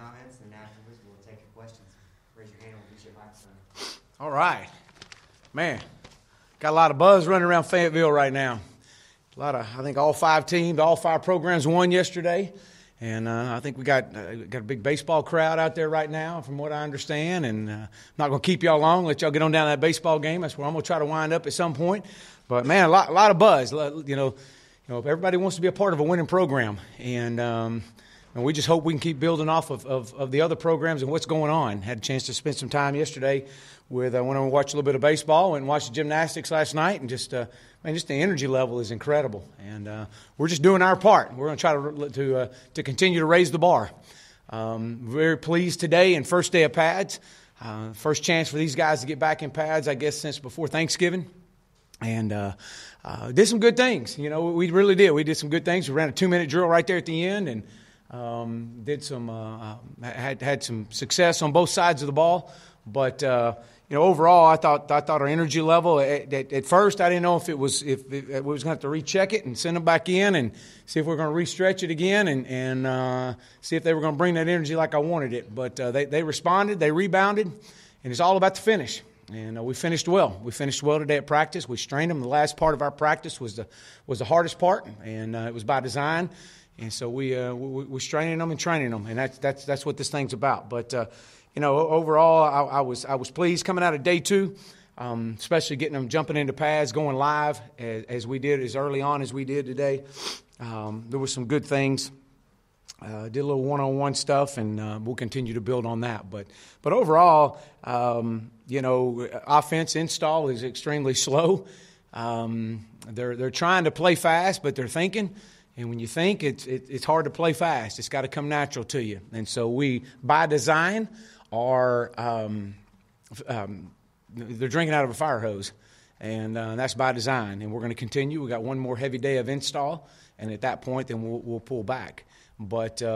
comments, and afterwards we'll take your questions. Raise your hand and we'll get you a microphone. All right. Man, got a lot of buzz running around Fayetteville right now. I think all 5 teams, all 5 programs won yesterday. And I think we got a big baseball crowd out there right now, from what I understand. And I'm not going to keep y'all long. Let y'all get on down to that baseball game. That's where I'm going to try to wind up at some point. But man, a lot of buzz. You know, everybody wants to be a part of a winning program, and we just hope we can keep building off of the other programs and what's going on. Had a chance to spend some time yesterday with. I went and watched a little bit of baseball, went and watched the gymnastics last night, and just the energy level is incredible, and we're just doing our part. We're going to try to continue to raise the bar. Very pleased today and first day of pads. First chance for these guys to get back in pads, I guess, since before Thanksgiving, and did some good things. You know, we really did. We did some good things. We ran a 2-minute drill right there at the end, and did some had some success on both sides of the ball, but. Overall, I thought our energy level at first I didn't know if we was going to have to recheck it and send them back in and see if we're going to restretch it again and see if they were going to bring that energy like I wanted it. But they responded, they rebounded, and it's all about the finish. And we finished well. We finished well today at practice. We strained them. The last part of our practice was the hardest part, and it was by design. And so we straining them and training them, and that's what this thing's about. But overall, I was pleased coming out of day 2, especially getting them jumping into pads, going live as we did, as early on as we did today. There were some good things. Did a little one-on-one stuff, and we'll continue to build on that. But overall, offense install is extremely slow. They're trying to play fast, but they're thinking. And when you think, it's hard to play fast. It's got to come natural to you. And so we, by design, are they're drinking out of a fire hose, and that's by design. And we're going to continue. We got one more heavy day of install, and at that point, then we'll pull back. But we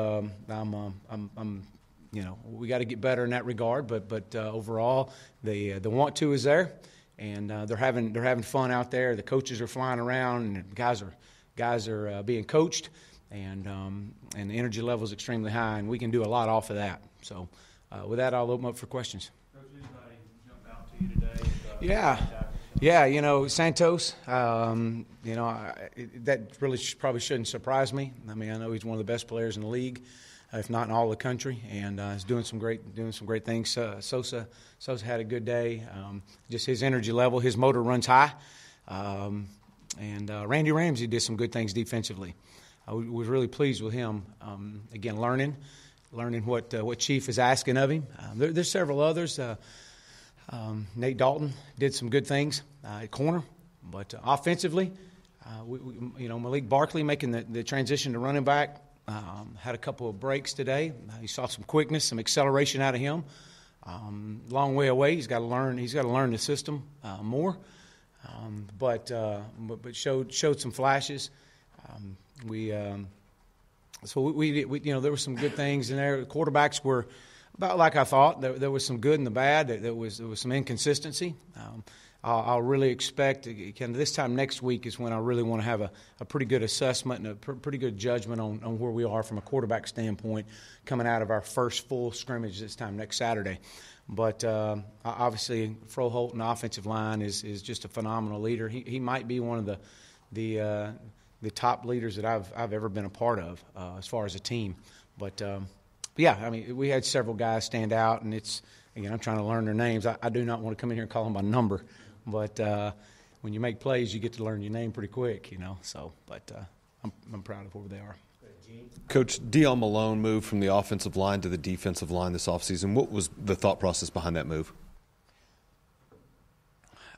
got to get better in that regard. But overall, the want to is there, and they're having fun out there. The coaches are flying around, and guys are being coached, and the energy level is extremely high, and we can do a lot off of that. So with that, I'll open up for questions. Coach, anybody jump out to you today? Yeah, Santos, that really probably shouldn't surprise me. I mean, I know he's one of the best players in the league, if not in all the country, and he's doing some great things. Sosa had a good day. Just his energy level, his motor runs high. And Randy Ramsey did some good things defensively. I was really pleased with him. Again, learning what Chief is asking of him. There's several others. Nate Dalton did some good things at corner, but offensively, Malik Barkley making the transition to running back had a couple of breaks today. You saw some quickness, some acceleration out of him. Long way away. He's got to learn the system more. But showed some flashes. There were some good things in there. The quarterbacks were about like I thought. There was some good and the bad. There was some inconsistency. I'll really expect this time next week is when I really want to have a pretty good assessment and a pretty good judgment on where we are from a quarterback standpoint coming out of our first full scrimmage this time next Saturday. But obviously, Froholt in the offensive line is just a phenomenal leader. He might be one of the top leaders that I've ever been a part of as far as a team. But we had several guys stand out, and I'm trying to learn their names. I do not want to come in here and call them by number, but when you make plays, you get to learn your name pretty quick, So, but I'm proud of where they are. Coach, Dion Malone moved from the offensive line to the defensive line this offseason. What was the thought process behind that move?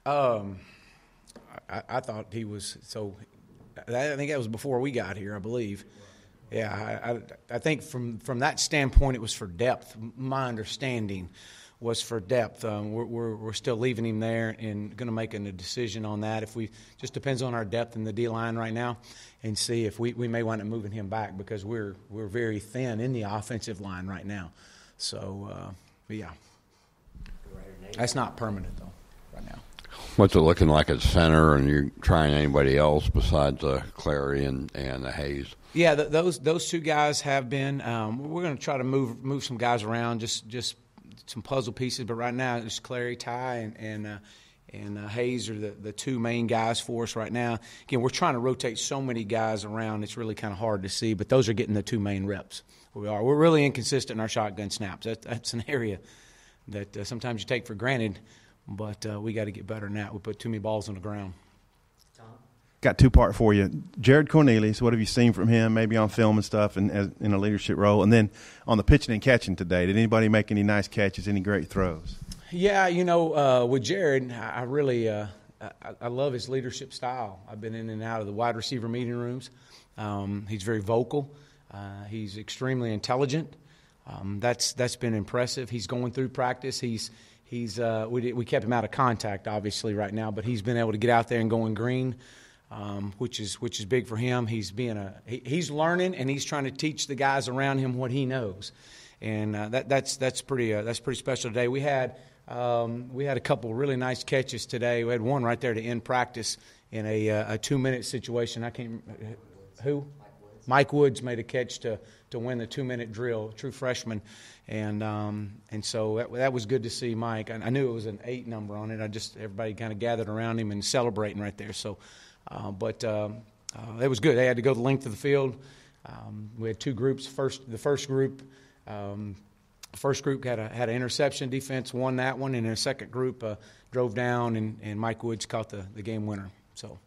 I thought he was I think that was before we got here, I believe. Yeah, I think from that standpoint, it was for depth. My understanding was for depth. We're still leaving him there and going to make a decision on that. Just depends on our depth in the D-line right now, and see if we may wind up moving him back because we're very thin in the offensive line right now. So, yeah. That's not permanent, though, right now. What's it looking like at center, and you're trying anybody else besides Clary and Hayes? Yeah, those two guys have been. We're going to try to move some guys around, just some puzzle pieces. But right now, it's Clary, Ty, and Hayes are the two main guys for us right now. Again, we're trying to rotate so many guys around; it's really kind of hard to see. But those are getting the two main reps. We're really inconsistent in our shotgun snaps. That's an area that sometimes you take for granted, but we got to get better than that. We put too many balls on the ground. Got two-part for you. Jared Cornelius, what have you seen from him, maybe on film and stuff, and in a leadership role? And then on the pitching and catching today, did anybody make any nice catches, any great throws? Yeah, with Jared, I really I love his leadership style. I've been in and out of the wide receiver meeting rooms. He's very vocal. He's extremely intelligent. That's been impressive. He's going through practice. We kept him out of contact, obviously, right now, but he's been able to get out there and go in green. Which is big for him. He's learning, and he's trying to teach the guys around him what he knows, and that's pretty special today. We had a couple really nice catches today. We had one right there to end practice in a 2-minute situation. I can't who. Mike Woods made a catch to win the 2-minute drill, true freshman, and so that was good to see Mike. I knew it was an 8 number on it. Everybody kind of gathered around him and celebrating right there. So. But it was good. They had to go the length of the field. We had two groups. The first group had an interception. Defense won that one, and the second group drove down, and Mike Woods caught the game winner. So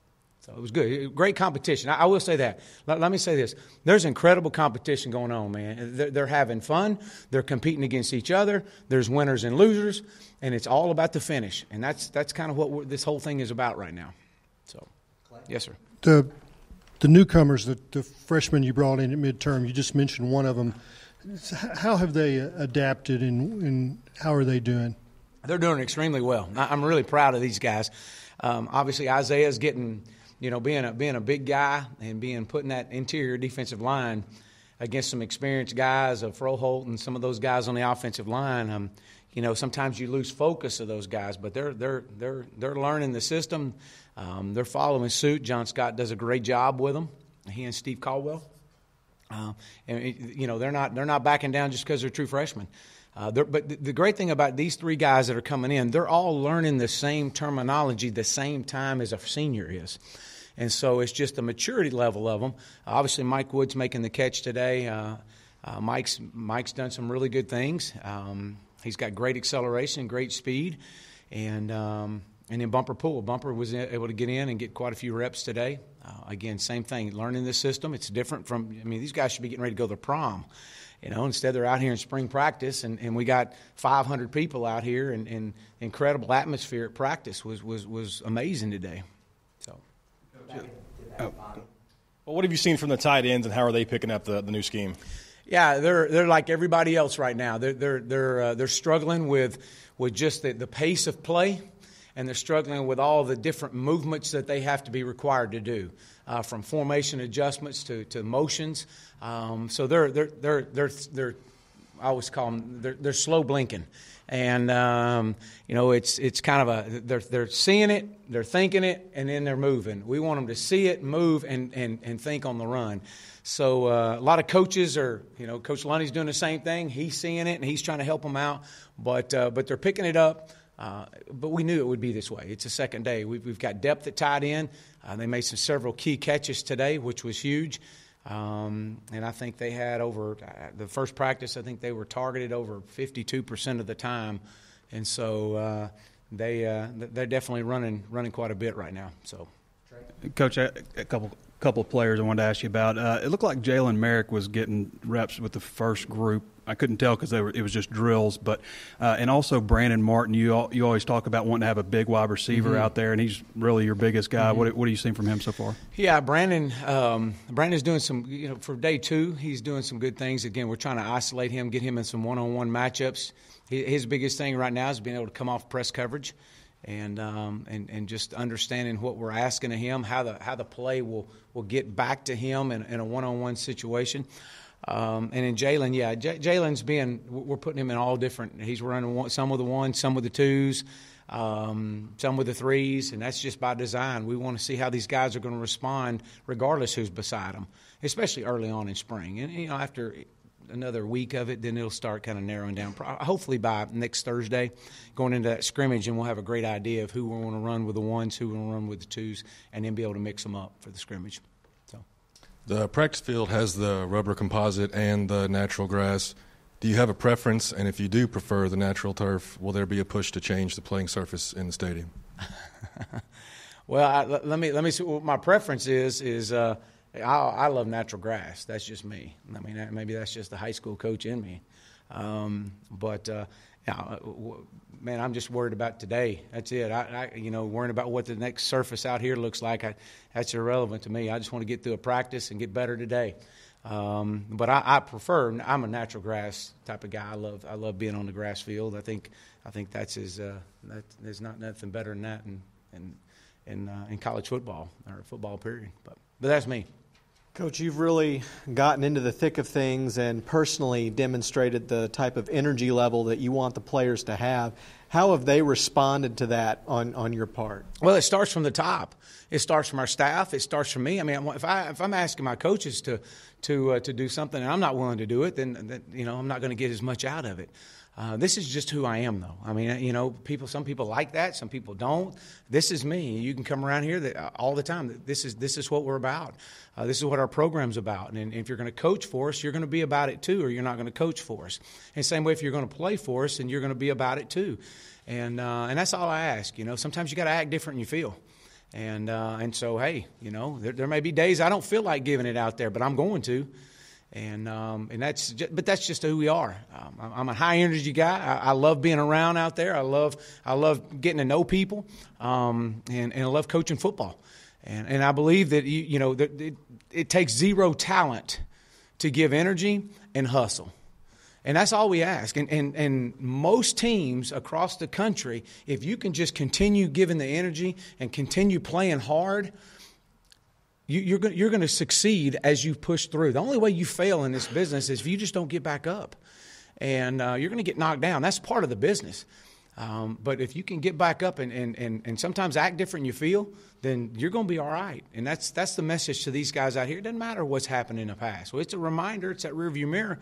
it was good. Great competition. I will say that. Let me say this. There's incredible competition going on, man. They're having fun. They're competing against each other. There's winners and losers, and it's all about the finish. And that's kind of what this whole thing is about right now. So. Yes, sir. The newcomers, the freshmen you brought in at midterm, you just mentioned one of them. How have they adapted, and how are they doing? They're doing extremely well. I'm really proud of these guys. Obviously, Isaiah's getting, being a big guy and being put in that interior defensive line against some experienced guys, Froholt and some of those guys on the offensive line. Sometimes you lose focus of those guys, but they're learning the system. They're following suit. John Scott does a great job with them. He and Steve Caldwell, they're not backing down just because they're true freshmen. But the great thing about these three guys that are coming in, they're all learning the same terminology the same time as a senior is, and so it's just the maturity level of them. Obviously, Mike Woods making the catch today. Mike's done some really good things. He's got great acceleration, great speed, and then Bumper Poole. Bumper was able to get in and get quite a few reps today. Again, same thing, learning the system. It's different these guys should be getting ready to go to prom. Instead they're out here in spring practice, and we got 500 people out here, and incredible atmosphere at practice was amazing today. So. Well, what have you seen from the tight ends, and how are they picking up the new scheme? Yeah, they're like everybody else right now. They're struggling with just the pace of play, and they're struggling with all the different movements that they have to be required to do, from formation adjustments to motions. So they're I always call them they're slow blinking, and it's kind of they're seeing it, they're thinking it, and then they're moving. We want them to see it, move, and think on the run. So a lot of coaches are, Coach Lundy's doing the same thing. He's seeing it, and he's trying to help them out. But they're picking it up. But we knew it would be this way. It's a second day. We've got depth at tight end. They made several key catches today, which was huge. And I think they had over the first practice, I think they were targeted over 52% of the time. And so they're definitely running quite a bit right now. So, Coach, a couple of players I wanted to ask you about. It looked like Jalen Merrick was getting reps with the first group. I couldn't tell because it was just drills, but and also Brandon Martin. You always talk about wanting to have a big wide receiver out there, and he's really your biggest guy. What are you seeing from him so far? Yeah, Brandon's doing some. For day 2, he's doing some good things. Again, we're trying to isolate him, get him in some one-on-one matchups. His biggest thing right now is being able to come off press coverage, and just understanding what we're asking of him, how the play will get back to him in a one-on-one situation. And then Jalen, Jalen's we're putting him in all different. He's running some with the ones, some with the twos, some with the threes, and that's just by design. We want to see how these guys are going to respond regardless who's beside them, especially early on in spring. And, after another week of it, then it'll start kind of narrowing down. Hopefully by next Thursday, going into that scrimmage, and we'll have a great idea of who we want to run with the ones, who we want to run with the twos, and then be able to mix them up for the scrimmage. So, the practice field has the rubber composite and the natural grass. Do you have a preference? And if you do prefer the natural turf, will there be a push to change the playing surface in the stadium? Well, let me see what my preference is. I love natural grass. That's just me. I mean, maybe that's just the high school coach in me. Man, I'm just worried about today. That's it. Worrying about what the next surface out here looks like, that's irrelevant to me. I just want to get through a practice and get better today. But I prefer. I'm a natural grass type of guy. I love being on the grass field. I think there's not nothing better than that in college football or football period. But that's me. Coach, you've really gotten into the thick of things and personally demonstrated the type of energy level that you want the players to have. How have they responded to that on your part? Well, it starts from the top. It starts from our staff. It starts from me. I mean, if I'm asking my coaches to do something and I'm not willing to do it, then I'm not going to get as much out of it. This is just who I am, though. I mean, some people like that, some people don't. This is me. You can come around here all the time. This is what we're about. This is what our program's about. And if you're going to coach for us, you're going to be about it too, or you're not going to coach for us. And same way, if you're going to play for us, then you're going to be about it too. And that's all I ask. Sometimes you got to act different than you feel. And so, hey, there may be days I don't feel like giving it out there, but I'm going to. And that's just who we are. I'm a high energy guy. I love being around out there. I love getting to know people, and I love coaching football. And I believe that it takes zero talent to give energy and hustle. And that's all we ask. And most teams across the country, if you can just continue giving the energy and continue playing hard, you're going to succeed as you push through. The only way you fail in this business is if you just don't get back up. And you're going to get knocked down. That's part of the business. But if you can get back up and sometimes act different than you feel, then you're going to be all right. And that's the message to these guys out here. It doesn't matter what's happened in the past. Well, it's a reminder. It's that rearview mirror.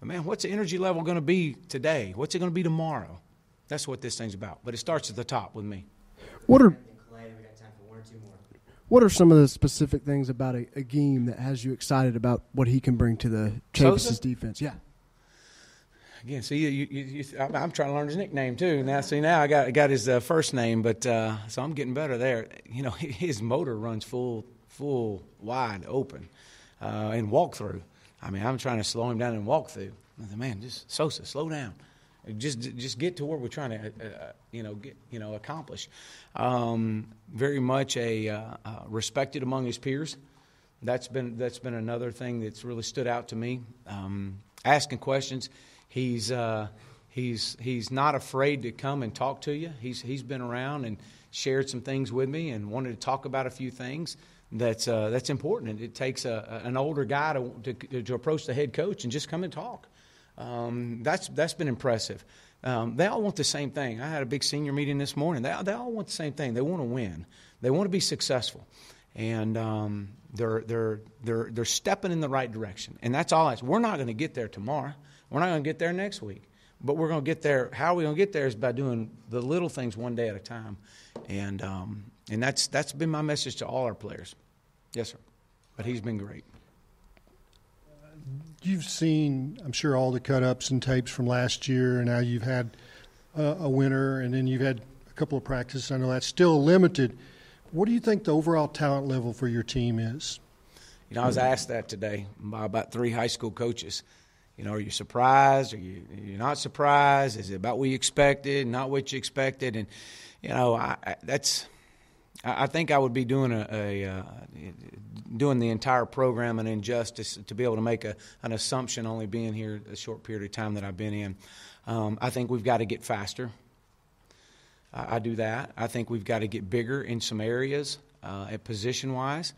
But, man, what's the energy level going to be today? What's it going to be tomorrow? That's what this thing's about. But it starts at the top with me. We got time for one or two more. What are some of the specific things about a game that has you excited about what he can bring to the Chavis' defense? Yeah. Again, see, I'm trying to learn his nickname too. Now I got his first name, but so I'm getting better there. His motor runs full wide open, and walk through. I mean, I'm trying to slow him down and walk through. I said, man, just Sosa, slow down. Just get to where we're trying to accomplish. Very much respected among his peers. That's been another thing that's really stood out to me. Asking questions. He's not afraid to come and talk to you. He's been around and shared some things with me and wanted to talk about a few things. That's important. It takes an older guy to approach the head coach and just come and talk. That's been impressive. They all want the same thing. I had a big senior meeting this morning. They all want the same thing. They want to win. They want to be successful, and they're stepping in the right direction. And that's all. We're not going to get there tomorrow. We're not going to get there next week. But we're going to get there. How are we going to get there is by doing the little things one day at a time. And that's been my message to all our players. Yes, sir. But he's been great. You've seen, I'm sure, all the cut-ups and tapes from last year, and now you've had a winter, and then you've had a couple of practices. I know that's still limited. What do you think the overall talent level for your team is? I was asked that today by about 3 high school coaches. Are you surprised? Are you not surprised? Is it about what you expected, not what you expected? And, I think I would be doing doing the entire program an injustice to be able to make an assumption only being here a short period of time that I've been in. I think we've got to get faster. I do that. I think we've got to get bigger in some areas position-wise.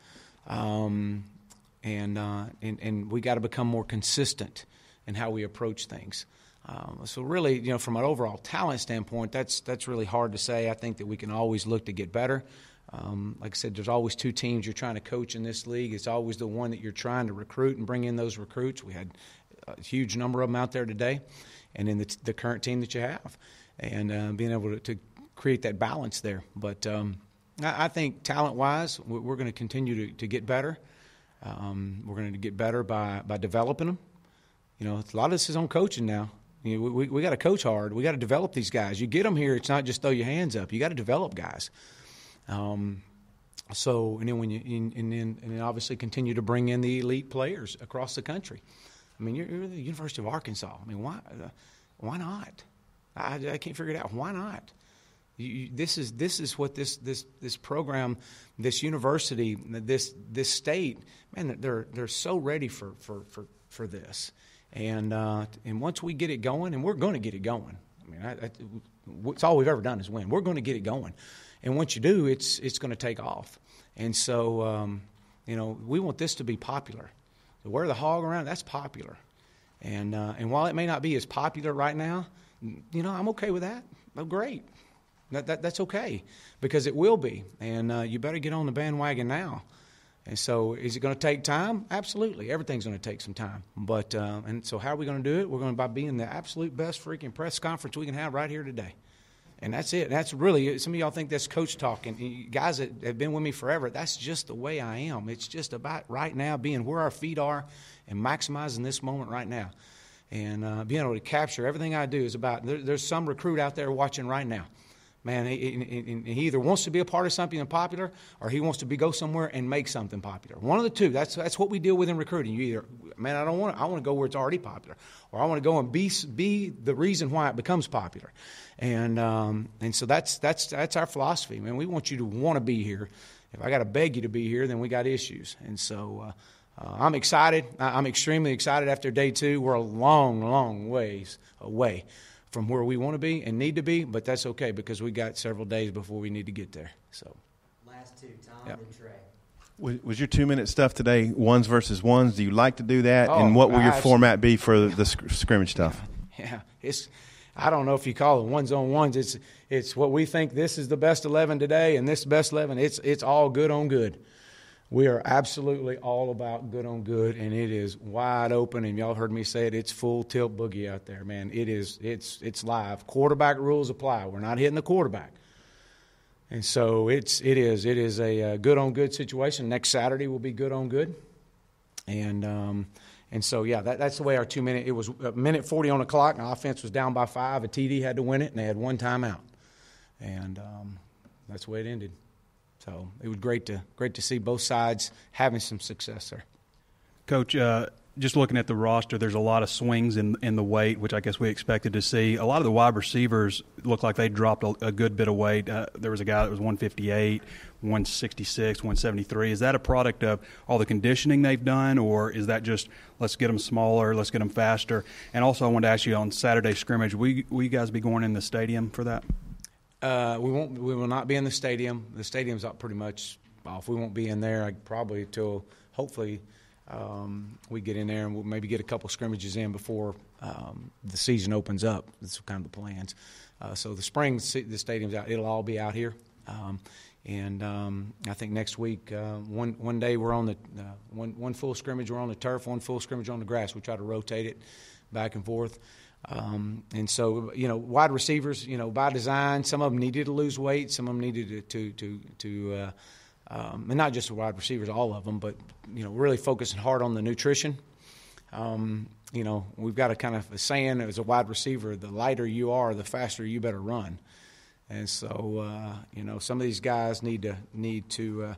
and we got to become more consistent in how we approach things. So really, from an overall talent standpoint, that's really hard to say. I think that we can always look to get better. Like I said, there's always two teams you're trying to coach in this league. It's always the one that you're trying to recruit and bring in those recruits. We had a huge number of them out there today, and in the current team that you have, and being able to create that balance there. But I think talent-wise, we're going to continue to get better. We're going to get better by developing them. A lot of this is on coaching now. We got to coach hard. We got to develop these guys. You get them here, it's not just throw your hands up. You got to develop guys. And then obviously continue to bring in the elite players across the country. I mean, you're the University of Arkansas. I mean, why not? I can't figure it out. Why not? This is what this program, this university, this state, man, they're so ready for this. And once we get it going, and we're going to get it going. I mean, it's all we've ever done is win. We're going to get it going, and once you do, it's going to take off. And so, we want this to be popular. To wear the hog around, that's popular. And while it may not be as popular right now, I'm okay with that. Oh, great. That's okay, because it will be. And you better get on the bandwagon now. And so is it going to take time? Absolutely. Everything's going to take some time. But and so how are we going to do it? We're going to by being the absolute best freaking press conference we can have right here today. And that's it. That's really, some of y'all think that's coach talk. And you guys that have been with me forever, that's just the way I am. It's just about right now being where our feet are and maximizing this moment right now. And being able to capture everything I do is about, there's some recruit out there watching right now. Man, he either wants to be a part of something popular, or he wants to go somewhere and make something popular. One of the two. That's what we deal with in recruiting. You either, man, I want to go where it's already popular, or I want to go and be the reason why it becomes popular. And so that's our philosophy, man. We want you to want to be here. If I got to beg you to be here, then we got issues. And so I'm excited. I'm extremely excited after day 2. We're a long, long ways away from where we want to be and need to be, but that's okay because we got several days before we need to get there. So, last 2, Tom Yep. and Trey. Was your 2-minute stuff today ones versus ones? Do you like to do that? Oh, and what will your absolutely. format be for the scrimmage stuff? Yeah, I don't know if you call it ones on ones. It's what we think this is the best 11 today, and this best 11. It's all good on good. We are absolutely all about good on good, and it is wide open. And y'all heard me say it. It's full tilt boogie out there, man. It is. It's live. Quarterback rules apply. We're not hitting the quarterback, and so it is a good on good situation. Next Saturday will be good on good, and so yeah, that's the way our 2-minute. It was a minute 40 on the clock, and our offense was down by 5. A TD had to win it, and they had one timeout, and that's the way it ended. So it was great to see both sides having some success there. Coach, just looking at the roster, there's a lot of swings in the weight, which I guess we expected to see. A lot of the wide receivers look like they dropped a good bit of weight. There was a guy that was 158, 166, 173. Is that a product of all the conditioning they've done, or is that just let's get them smaller, let's get them faster? And also I wanted to ask you on Saturday scrimmage, will you guys be going in the stadium for that? We will not be in the stadium. The stadium's up pretty much off. We won't be in there probably till hopefully we get in there and we'll maybe get a couple scrimmages in before the season opens up. That's kind of the plans. So the spring, the stadium's out. It'll all be out here. And I think next week, one day we're on the one full scrimmage we're on the turf, one full scrimmage on the grass. We try to rotate it back and forth. And so, wide receivers, by design, some of them needed to lose weight, some of them needed to and not just the wide receivers, all of them, but, really focusing hard on the nutrition. We've got a kind of a saying as a wide receiver, the lighter you are, the faster you better run. And so, some of these guys need to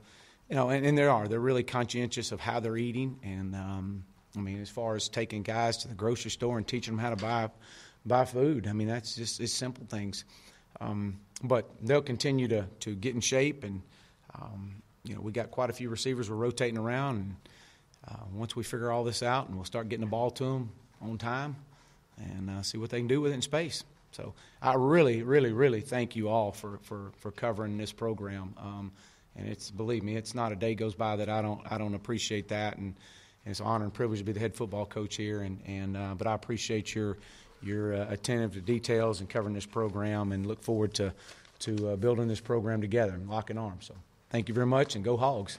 and they're really conscientious of how they're eating. And, as far as taking guys to the grocery store and teaching them how to buy food, that's just it's simple things. But they'll continue to get in shape, and we got quite a few receivers we're rotating around. And once we figure all this out, and we'll start getting the ball to them on time, and see what they can do with it in space. So I really, really, really thank you all for covering this program. And it's, believe me, it's not a day goes by that I don't appreciate that. And it's an honor and privilege to be the head football coach here. But I appreciate your attentive to details and covering this program, and look forward to building this program together and locking arms. So thank you very much, and go Hogs.